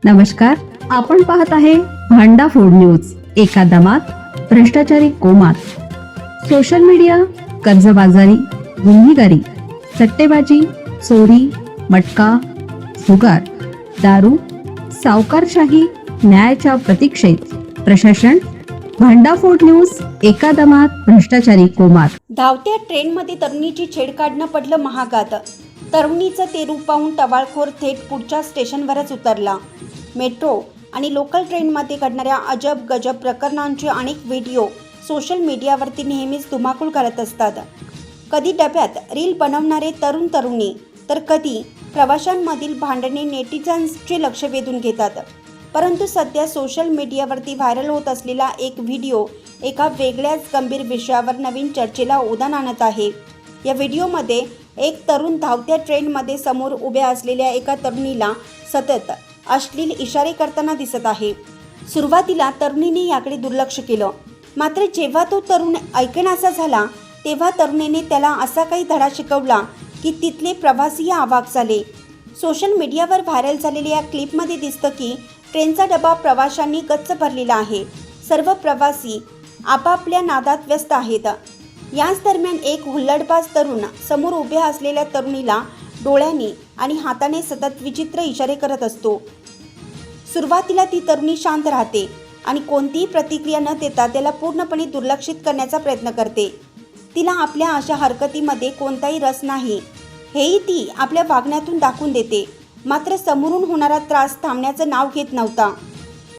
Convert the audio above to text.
नमस्कार, आपण पाहत आहे भांडा फोड न्यूज. एका दमात भ्रष्टाचारी कोमात. सोशल मीडिया, कर्जबाजारी, गुन्हेगारी, सट्टेबाजी, चोरी, मटका, जुगार, दारू, सावकारशाही, न्यायाच्या प्रतीक्षेत प्रशासन. भांडाफोड न्यूज. एका दमात भ्रष्टाचारी कोमात. धावत्या ट्रेनमध्ये तरुणीची छेड काढणं पडलं महागात. तरुणीचं ते रूप पाहून टवाळखोर थेट पुढच्या स्टेशनवरच उतरला. मेट्रो आणि लोकल ट्रेनमध्ये घडणाऱ्या अजब गजब प्रकरणांचे अनेक व्हिडिओ सोशल मीडियावरती नेहमीच धुमाकूळ करत असतात. कधी डब्यात रील बनवणारे तरुण तरुणी, तर कधी प्रवाशांमधील भांडणे नेटिझन्सचे लक्ष वेधून घेतात. परंतु सध्या सोशल मीडियावरती व्हायरल होत असलेला एक व्हिडिओ एका वेगळ्याच गंभीर विषयावर नवीन चर्चेला उधाण आणत आहे. या व्हिडिओमध्ये एक तरुण धावत्या ट्रेनमध्ये समोर उभ्या असलेल्या एका तरुणीला सतत अश्लील इशारे करताना दिसत आहे. सुरुवातीला तरुणीने याकडे दुर्लक्ष केलं, मात्र जेव्हा तो तरुण ऐकणासा झाला तेव्हा तरुणीने त्याला असा काही धडा शिकवला की तिथले प्रवासीही अवाक झाले. सोशल मीडियावर व्हायरल झालेल्या या क्लिपमध्ये दिसतं की ट्रेनचा डबा प्रवाशांनी गच्च भरलेला आहे. सर्व प्रवासी आपापल्या नादात व्यस्त आहेत. याच दरम्यान एक हुल्लडबाज तरुण समोर उभ्या असलेल्या तरुणीला डोळ्यांनी आणि हाताने सतत विचित्र इशारे करत असतो. सुरुवातीला ती तरुणी शांत राहते आणि कोणतीही प्रतिक्रिया न देता त्याला पूर्णपणे दुर्लक्षित करण्याचा प्रयत्न करते. तिला आपल्या अशा हरकतीमध्ये कोणताही रस नाही हेही ती आपल्या वागण्यातून दाखवून देते. मात्र समोरून होणारा त्रास थांबण्याचं नाव घेत नव्हता.